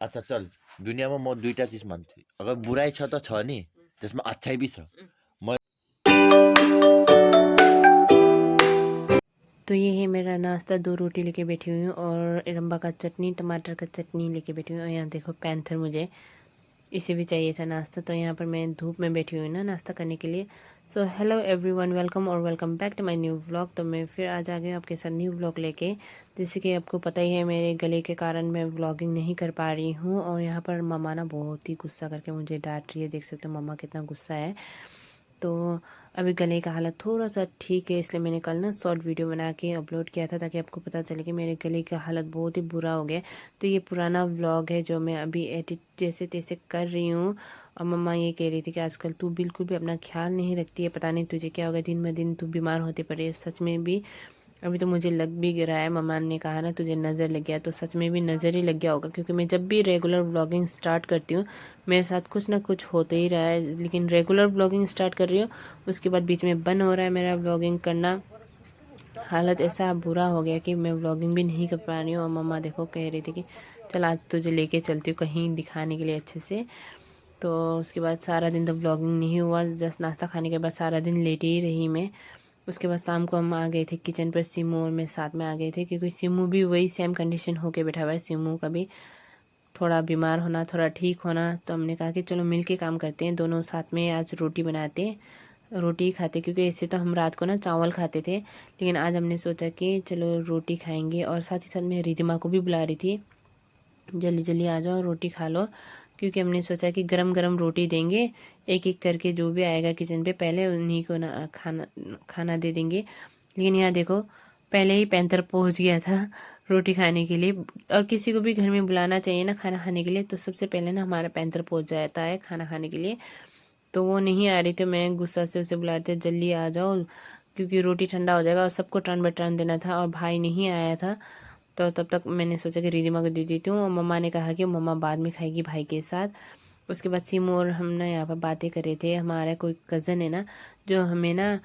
अच्छा चल, दुनियाँमा म 2टा चिज मान्छु। अगर बुराई छ त छ नि, त्यसमा अच्छाई भी छ। म तो ये है मेरा नाश्ता, 2 रोटी लेके बैठी हुई हूँ और रंबा का चटनी, टमाटर का चटनी लेके बैठी हुई हूँ। और यहाँ देखो पैंथर, मुझे इसे भी चाहिए था नाश्ता, तो यहाँ पर मैं धूप में बैठी हुई हूँ ना नाश्ता करने के लिए। सो हेलो एवरीवन, वेलकम और welcome back to my new vlog. तो मैं फिर आज आ गई हूँ आपके साथ न्यू व्लॉग लेके। जैसे कि आपको पता ही है, मेरे गले के कारण मैं व्लॉगिंग नहीं कर पा रही हूँ। और यहाँ पर मम्मा ना बहुत ही गुस्सा करके मुझे डांट रही है। देख सकते हो मम्मा कितना गुस्सा है। तो अभी गले का हालत थोड़ा सा ठीक है, इसलिए मैंने कल ना शॉर्ट वीडियो बना के अपलोड किया था, ताकि आपको पता चले कि मेरे गले का हालत बहुत ही बुरा हो गया। तो ये पुराना व्लॉग है जो मैं अभी एडिट जैसे तैसे कर रही हूँ। और मम्मा ये कह रही थी कि आजकल तू बिल्कुल भी अपना ख्याल नहीं रखती है, पता नहीं तुझे क्या हो गया, दिन ब दिन तू बीमार होती पड़ी है। सच में भी अभी तो मुझे लग भी गिरा है। मम्मा ने कहा ना तुझे नज़र लग गया, तो सच में भी नज़र ही लग गया होगा, क्योंकि मैं जब भी रेगुलर व्लॉगिंग स्टार्ट करती हूँ मेरे साथ कुछ ना कुछ होते ही रहा है। लेकिन रेगुलर व्लॉगिंग स्टार्ट कर रही हूँ, उसके बाद बीच में बंद हो रहा है मेरा व्लॉगिंग करना। हालत ऐसा बुरा हो गया कि मैं व्लॉगिंग भी नहीं कर पा रही हूँ। और मम्मा देखो कह रही थी कि चल आज तुझे लेके चलती हूँ कहीं दिखाने के लिए अच्छे से। तो उसके बाद सारा दिन तो व्लॉगिंग नहीं हुआ, जस्ट नाश्ता खाने के बाद सारा दिन लेटी ही रही मैं। उसके बाद शाम को हम आ गए थे किचन पर, सिमू और मैं साथ में आ गए थे, क्योंकि सिमू भी वही सेम कंडीशन होके बैठा हुआ है। सिमू का भी थोड़ा बीमार होना, थोड़ा ठीक होना, तो हमने कहा कि चलो मिल के काम करते हैं, दोनों साथ में आज रोटी बनाते हैं, रोटी ही खाते। क्योंकि ऐसे तो हम रात को ना चावल खाते थे, लेकिन आज हमने सोचा कि चलो रोटी खाएंगे। और साथ ही साथ मैं रिधिमा को भी बुला रही थी, जल्दी जल्दी आ जाओ रोटी खा लो, क्योंकि हमने सोचा कि गरम गरम रोटी देंगे, एक एक करके जो भी आएगा किचन पे पहले उन्हीं को ना खाना खाना दे देंगे। लेकिन यहाँ देखो पहले ही पैंथर पहुंच गया था रोटी खाने के लिए। और किसी को भी घर में बुलाना चाहिए ना खाना खाने के लिए, तो सबसे पहले ना हमारा पैंथर पहुंच जाता है खाना खाने के लिए। तो वो नहीं आ रही थी, मैं गुस्सा से उसे बुला रही थी जल्दी आ जाओ, क्योंकि रोटी ठंडा हो जाएगा। और सबको टर्न बाई टर्न देना था, और भाई नहीं आया था। तो तब तक मैंने सोचा कि रिधिमा को दे देती हूँ, और मम्मा ने कहा कि मम्मा बाद में खाएगी भाई के साथ। उसके बाद सिमू और हम ना यहाँ पर बातें कर रहे थे। हमारा कोई कज़न है ना, जो हमें ना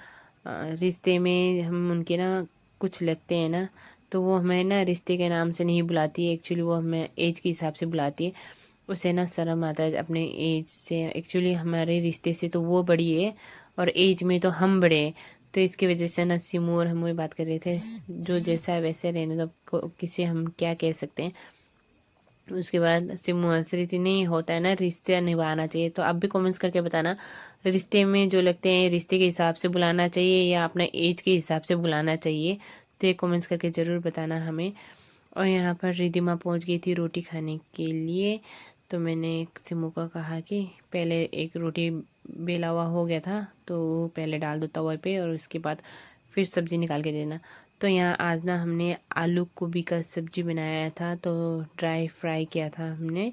रिश्ते में हम उनके ना कुछ लगते हैं ना, तो वो हमें ना रिश्ते के नाम से नहीं बुलाती है, एक्चुअली वो हमें एज के हिसाब से बुलाती है। उसे ना शर्म आता है अपने एज से, एक्चुअली हमारे रिश्ते से तो वो बड़ी है और एज में तो हम बड़े हैं। तो इसकी वजह से ना सिमू और हम वही बात कर रहे थे, जो जैसा है वैसे रहने दो, किसे हम क्या कह सकते हैं। उसके बाद सिमू हंस रही थी, नहीं होता है ना रिश्ते निभाना चाहिए। तो आप भी कमेंट्स करके बताना, रिश्ते में जो लगते हैं रिश्ते के हिसाब से बुलाना चाहिए या अपना एज के हिसाब से बुलाना चाहिए, तो ये कमेंट्स करके ज़रूर बताना हमें। और यहाँ पर रिधिमा पहुँच गई थी रोटी खाने के लिए। तो मैंने सिमू को कहा कि पहले एक रोटी बेला हुआ हो गया था, तो वो पहले डाल दो तवे पे, और उसके बाद फिर सब्ज़ी निकाल के देना। तो यहाँ आज ना हमने आलू गोभी का सब्ज़ी बनाया था, तो ड्राई फ्राई किया था हमने,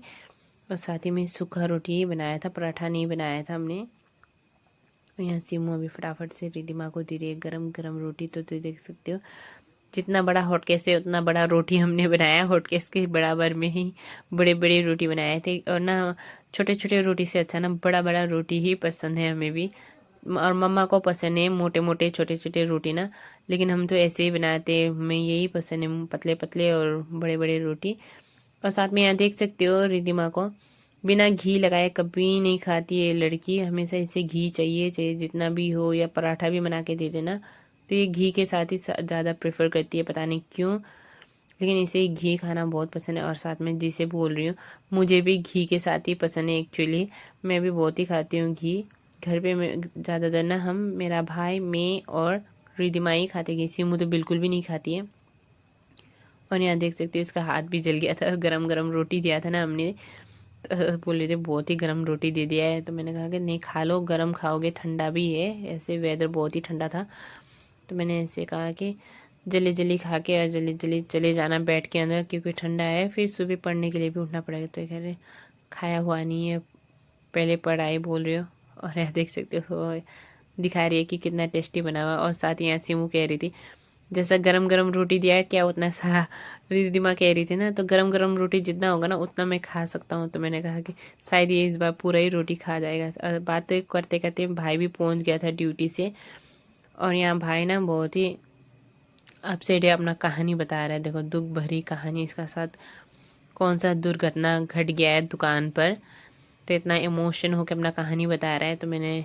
और साथ ही में सूखा रोटी ही बनाया था, पराठा नहीं बनाया था हमने। और यहाँ सिमू अभी फटाफट से रिधिमा को दे रही है गरम गरम रोटी। तो देख सकते हो जितना बड़ा हॉटकेस है उतना बड़ा रोटी हमने बनाया, हॉटकेस के बराबर में ही बड़े बड़े रोटी बनाए थे। और ना छोटे छोटे रोटी से अच्छा ना बड़ा बड़ा रोटी ही पसंद है हमें भी, और मम्मा को पसंद है मोटे मोटे छोटे छोटे रोटी ना, लेकिन हम तो ऐसे ही बनाते हैं, हमें यही पसंद है पतले पतले और बड़े बड़े रोटी। और साथ में यहाँ देख सकते हो रिधिमा को बिना घी लगाए कभी नहीं खाती है लड़की, हमेशा इसे घी चाहिए, चाहे जितना भी हो, या पराठा भी बना के दे देना तो ये घी के साथ ही ज़्यादा प्रेफर करती है, पता नहीं क्यों, लेकिन इसे घी खाना बहुत पसंद है। और साथ में जिसे बोल रही हूँ, मुझे भी घी के साथ ही पसंद है एक्चुअली, मैं भी बहुत ही खाती हूँ घी। घर पे मैं ज़्यादातर ना हम, मेरा भाई, मैं और रिधिमा ही खाते घी, सिमू तो बिल्कुल भी नहीं खाती है। और यहाँ देख सकते हो इसका हाथ भी जल गया था, गरम गरम रोटी दिया था ना हमने, तो बोल रहे थे बहुत ही गर्म रोटी दे दिया है। तो मैंने कहा कि नहीं खा लो, गर्म खाओगे, ठंडा भी है, ऐसे वेदर बहुत ही ठंडा था। तो मैंने ऐसे कहा कि जल्दी जल्दी खा के और जल्दी जल्दी चले जाना बेड के अंदर, क्योंकि ठंडा है, फिर सुबह पढ़ने के लिए भी उठना पड़ेगा। तो कह रहे खाया हुआ नहीं है, पहले पढ़ाई बोल रहे हो। और यहाँ देख सकते हो दिखा रही है कि कितना टेस्टी बना हुआ। और साथ ही यहाँ सिमू कह रही थी जैसा गरम गरम रोटी दिया है क्या उतना सा, रिधिमा कह रही थी ना, तो गरम गरम रोटी जितना होगा ना उतना मैं खा सकता हूँ। तो मैंने कहा कि शायद ये इस बार पूरा ही रोटी खा जाएगा। और बातें करते करते भाई भी पहुँच गया था ड्यूटी से, और यहाँ भाई ना बहुत ही अपसेट है, अपना कहानी बता रहा है, देखो दुख भरी कहानी इसका साथ। कौन सा दुर्घटना घट गया है दुकान पर, तो इतना इमोशन होकर अपना कहानी बता रहा है। तो मैंने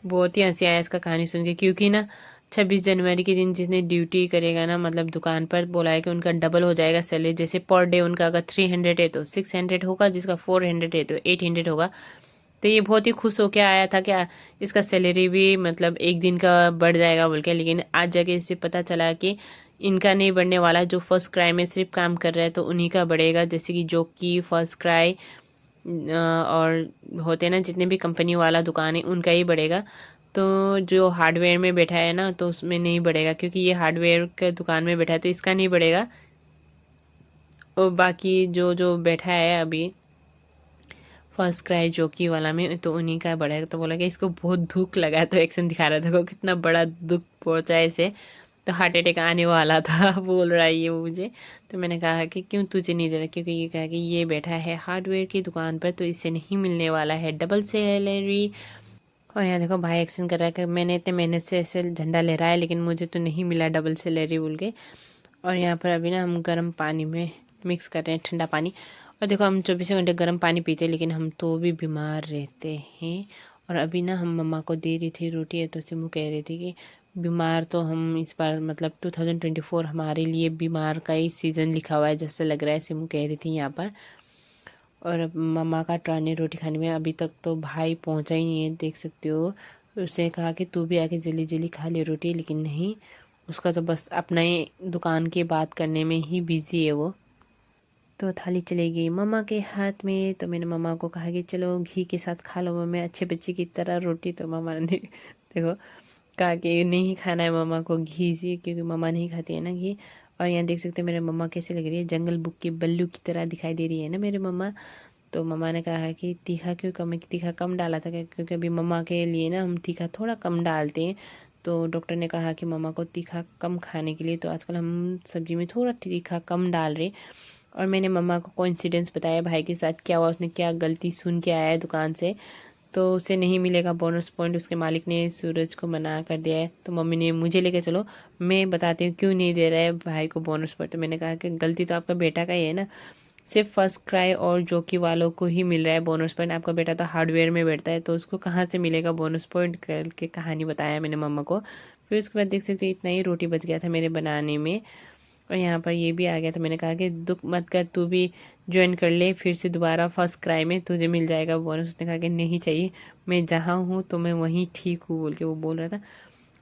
बहुत ही हंसी आया इसका कहानी सुन के, क्योंकि ना 26 जनवरी के दिन जिसने ड्यूटी करेगा ना, मतलब दुकान पर, बोला है कि उनका डबल हो जाएगा सैलरी। जैसे पर डे उनका अगर 300 है तो 600 होगा, जिसका 400 है तो 800 होगा। तो ये बहुत ही खुश होकर आया था क्या इसका सैलरी भी मतलब एक दिन का बढ़ जाएगा बोल के। लेकिन आज जाके इससे पता चला कि इनका नहीं बढ़ने वाला, जो फर्स्ट क्राई में सिर्फ काम कर रहा है तो उन्हीं का बढ़ेगा। जैसे कि जोकी, फर्स्ट क्राई और होते हैं ना जितने भी कंपनी वाला दुकान है उनका ही बढ़ेगा। तो जो हार्डवेयर में बैठा है ना तो उसमें नहीं बढ़ेगा, क्योंकि ये हार्डवेयर के दुकान में बैठा है तो इसका नहीं बढ़ेगा। और बाकी जो जो बैठा है अभी फर्स्ट क्राई जोकी वाला में तो उन्हीं का बढ़ेगा। तो बोला कि इसको बहुत दुख लगा है, तो एक्शन दिखा रहा था देखो कितना बड़ा दुख पहुंचा है इसे, तो हार्ट अटैक आने वाला था बोल रहा है ये मुझे। तो मैंने कहा कि क्यों तुझे नहीं दे रहा, क्योंकि ये कहा कि ये बैठा है हार्डवेयर की दुकान पर तो इससे नहीं मिलने वाला है डबल सैलरी। और यहाँ देखो भाई एक्शन कर रहा है कि मैंने इतने मेहनत से ऐसे झंडा ले रहा है लेकिन मुझे तो नहीं मिला डबल सैलरी बोल के। और यहाँ पर अभी ना हम गर्म पानी में मिक्स कर रहे हैं ठंडा पानी। और देखो हम 24 घंटे गर्म पानी पीते हैं लेकिन हम तो भी बीमार रहते हैं। और अभी ना हम मम्मा को दे रही थी रोटी, तो सिमू कह रही थी कि बीमार तो हम इस बार मतलब 2024 हमारे लिए बीमार का ही सीज़न लिखा हुआ है जैसे लग रहा है, सिमू कह रही थी यहाँ पर। और अब मम्मा का टर्न है रोटी खाने में, अभी तक तो भाई पहुंचा ही नहीं है, देख सकते हो। उससे कहा कि तू भी आके जल्दी जल्दी खा ले रोटी, लेकिन नहीं, उसका तो बस अपना ही दुकान की बात करने में ही बिजी है वो। तो थाली चली गई मम्मा के हाथ में, तो मैंने मम्मा को कहा कि चलो घी के साथ खा लो मम्मी अच्छे बच्चे की तरह रोटी। तो मम्मा ने देखो कहा कि नहीं खाना है मम्मा को घी से, क्योंकि मम्मा नहीं खाती है ना घी। और यहाँ देख सकते हैं मेरे मम्मा कैसे लग रही है, जंगल बुक की बल्लू की तरह दिखाई दे रही है ना मेरे मम्मा। तो मम्मा ने कहा है कि तीखा क्यों कम है, तीखा कम डाला था क्या, क्योंकि अभी मम्मा के लिए ना हम तीखा थोड़ा कम डालते हैं। तो डॉक्टर ने कहा कि मम्मा को तीखा कम खाने के लिए, तो आजकल हम सब्जी में थोड़ा तीखा कम डाल रहे। और मैंने मम्मा को कोइंसिडेंस बताया भाई के साथ क्या हुआ, उसने क्या गलती सुन के आया है दुकान से, तो उसे नहीं मिलेगा बोनस पॉइंट, उसके मालिक ने सूरज को मना कर दिया है। तो मम्मी ने मुझे लेके चलो मैं बताती हूँ क्यों नहीं दे रहा है भाई को बोनस पॉइंट। तो मैंने कहा कि गलती तो आपका बेटा का ही है ना, सिर्फ फर्स्ट क्राई और जोकी वालों को ही मिल रहा है बोनस पॉइंट, आपका बेटा तो हार्डवेयर में बैठता है तो उसको कहाँ से मिलेगा बोनस पॉइंट करके कहानी बताया मैंने मम्मा को। फिर उसके बाद देख सकते इतना ही रोटी बच गया था मेरे बनाने में। और यहाँ पर ये भी आ गया, तो मैंने कहा कि दुख मत कर, तू भी ज्वाइन कर ले फिर से दोबारा फर्स्ट क्राई में, तुझे मिल जाएगा बोनस। उसने कहा कि नहीं चाहिए, मैं जहाँ हूँ तो मैं वहीं ठीक हूँ बोल के वो बोल रहा था।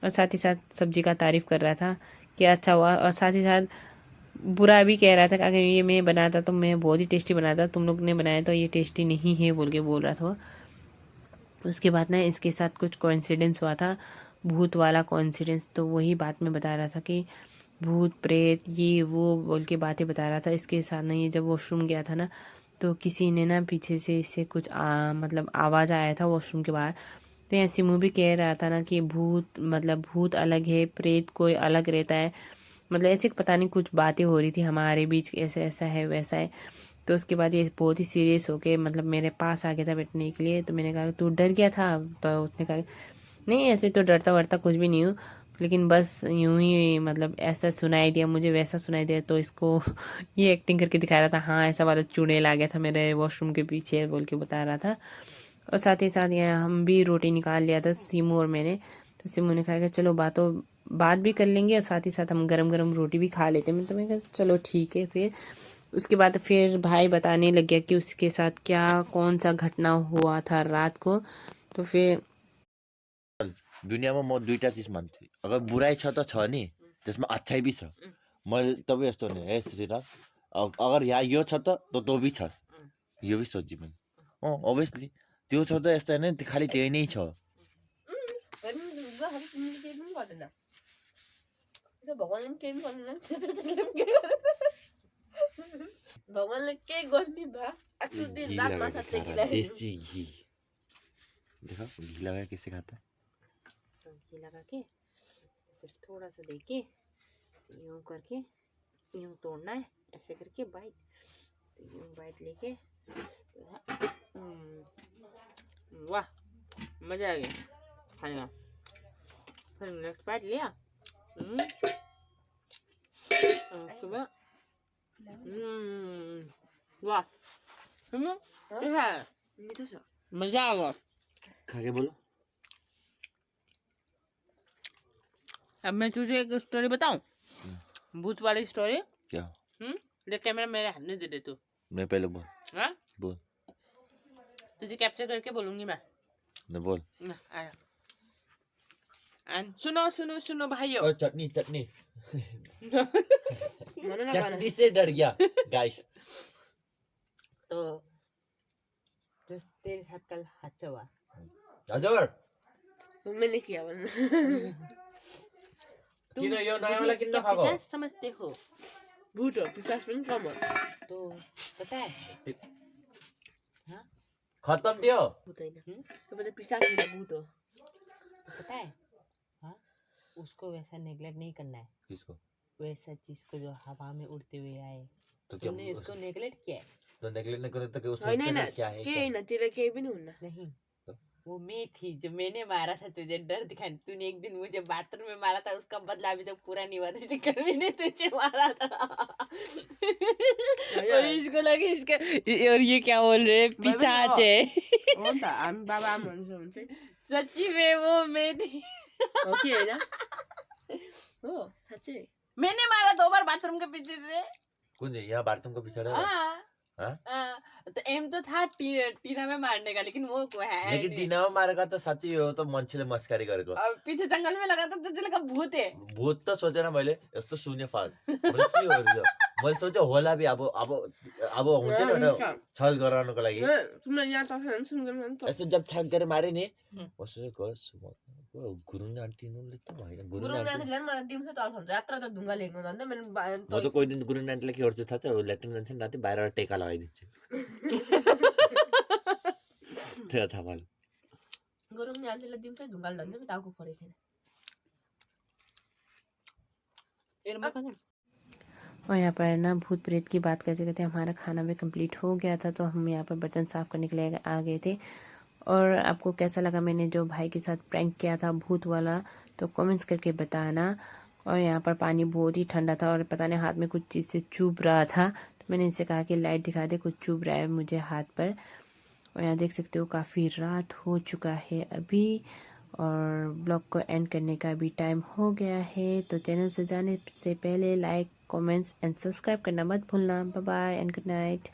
और साथ ही साथ सब्जी का तारीफ़ कर रहा था कि अच्छा हुआ, और साथ ही साथ बुरा भी कह रहा था कि अगर ये मैं बनाता तो मैं बहुत ही टेस्टी बनाता, तुम लोग ने बनाया तो ये टेस्टी नहीं है बोल के बोल रहा था वो। उसके बाद ना इसके साथ कुछ कोइंसिडेंस हुआ था, भूत वाला कोइंसिडेंस, तो वही बात मैं बता रहा था कि भूत प्रेत ये वो बोल के बातें बता रहा था। इसके साथ ना ये जब वॉशरूम गया था ना तो किसी ने ना पीछे से इससे कुछ मतलब आवाज़ आया था वॉशरूम के बाहर। तो यहाँ सिमू भी कह रहा था ना कि भूत मतलब भूत अलग है, प्रेत कोई अलग रहता है, मतलब ऐसे पता नहीं कुछ बातें हो रही थी हमारे बीच, ऐसा ऐसा है वैसा है। तो उसके बाद ये बहुत ही सीरियस होके मतलब मेरे पास आ गया था बैठने के लिए। तो मैंने कहा तू डर गया था, तो उसने कहा नहीं ऐसे तो डरता वरता कुछ भी नहीं हूँ, लेकिन बस यूं ही मतलब ऐसा सुनाई दिया मुझे वैसा सुनाई दिया, तो इसको ये एक्टिंग करके दिखा रहा था, हाँ ऐसा वाला चुड़ैल आ गया था मेरे वॉशरूम के पीछे बोल के बता रहा था। और साथ ही साथ यहाँ हम भी रोटी निकाल लिया था सीमू और मैंने। तो सीमू ने कहा कि चलो बात भी कर लेंगे और साथ ही साथ हम गरम गरम रोटी भी खा लेते हैं। तो मैं कहा चलो ठीक है। फिर उसके बाद फिर भाई बताने लग गया कि उसके साथ क्या कौन सा घटना हुआ था रात को। तो फिर दुनियाँमा म दुईटा चिज मान्छु, अगर बुराइ छ त छ नि, त्यसमा अच्छाइ भी छ। मैले तपाईँ यस्तो भने हे श्रीराम, अगर यहाँ यो छ त तँ भी छस्, यो भी सोची मैले। अभियसली त्यो छ त यस्तो होइन खालि त्यही नै छ। भगवानले के गर्ने भा आजको दिन रात माथा टेकिरहेको देसी घी देखो, घी लगाया कैसे खाता है। तो घी लगा के सिर्फ थोड़ा सा दे के यूँ करके यूँ तोड़ना है, ऐसे करके बाइट, तो यूँ बाइट लेके वाह मज़ा आ गया खाने का। फिर नेक्स्ट बाइट लिया, उसके बाद वाह सुनो कैसा है मीठो छ मजा आ गया खा के बोलो अब मैं तुझे एक स्टोरी बताऊं भूत वाली स्टोरी क्या ले कैमरा मेरे हाथ में दे दे तू मैं पहले बोल हाँ बोल तुझे कैप्चर करके बोलूंगी मैं न बोल आया सुनो सुनो सुनो भाइयों और चटनी चटनी मलाई नखाना चटनी से डर गया गाइस तो तेरे साथ कल हादसा हुआ हजुर मैंने किया वरना किन यो नयाँ वाला किन खाको पिशाच समझते हो भूत हो पिशाच पनि कम हो तो पता है हाँ खत्म थियो भूत होइन त्यो त पिशाच होइन भूत हो पता है हाँ उसको वैसा नेगलेक्ट नहीं करना है किसको वैसा चीज को जो हवा में उड़ते हुए आए तो क्या तुमने उसको नेगलेक्ट किया है तो नेगलेक्ट नहीं करे तो क्या होइन होइन उसको क्या है केही होइन त्यसले केही पनि हुन्न नहीं वो मैं थी जो मैंने मारा था तुझे डर दिखाने तूने एक दिन मुझे बाथरूम में मारा था उसका बदला अभी तक पूरा नहीं हुआ था लेकिन मैंने तुझे मारा था और इसको लगे इसका और ये क्या बोल रहे हैं पिशाच है हो नि त हामी बाबा आमा हुन्छ सच्ची में वो मैं थी हो कि होइन हो साँच्चै मैंने मारा 2 बार बाथरूम के पीछे से कौन है यहाँ बाथरूम का पीछे हाँ हाँ? तो एम तो था टीना में मारने का लेकिन वो को है लेकिन नहीं। टिनामा मारेको त साँच्चै हो त मान्छेले मस्कारी गरेको और पीछे जंगल में लगा तो तुझे लगा भूत है भूत त सोचेन मैले यस्तो सुने फाल मैले के हो यो मैले सोचे होला बे अब हुन्छ नि एउटा छल गराउनको लागि तिमीलाई यहाँ त सुन्दैन नि त यस्तो जब छाक गरेर मारे नि गुरुङ आन्टीले त होइन गुरुङ गुरुङ आन्टी जाँदाखेरि मलाई दिउँसो तर्स हुन्छ यात्रा त ढुङ्गा लिएको जान्छ म त कोही दिन गुरुङ आन्टीलाई के गर्छु थाहा छ ल्याट्रिन जान्छ नि राति बाहिरबाट टेका लगाइदिन्छु त्यो थाहा भयो गुरुङ जाँदाखेरि दिउँसो ढुङ्गा झन्दै टाउको फरेको छैन और यहाँ पर ना भूत प्रेत की बात करते करते हमारा खाना भी कंप्लीट हो गया था तो हम यहाँ पर बर्तन साफ़ करने के लिए आ गए थे और आपको कैसा लगा मैंने जो भाई के साथ प्रैंक किया था भूत वाला तो कमेंट्स करके बताना और यहाँ पर पानी बहुत ही ठंडा था और पता नहीं हाथ में कुछ चीज़ से चुभ रहा था तो मैंने इनसे कहा कि लाइट दिखा दे कुछ चुभ रहा है मुझे हाथ पर और यहाँ देख सकते हो काफ़ी रात हो चुका है अभी और ब्लॉग को एंड करने का भी टाइम हो गया है तो चैनल से जाने से पहले लाइक कमेंट्स एंड सब्सक्राइब करना मत भूलना bye bye and good night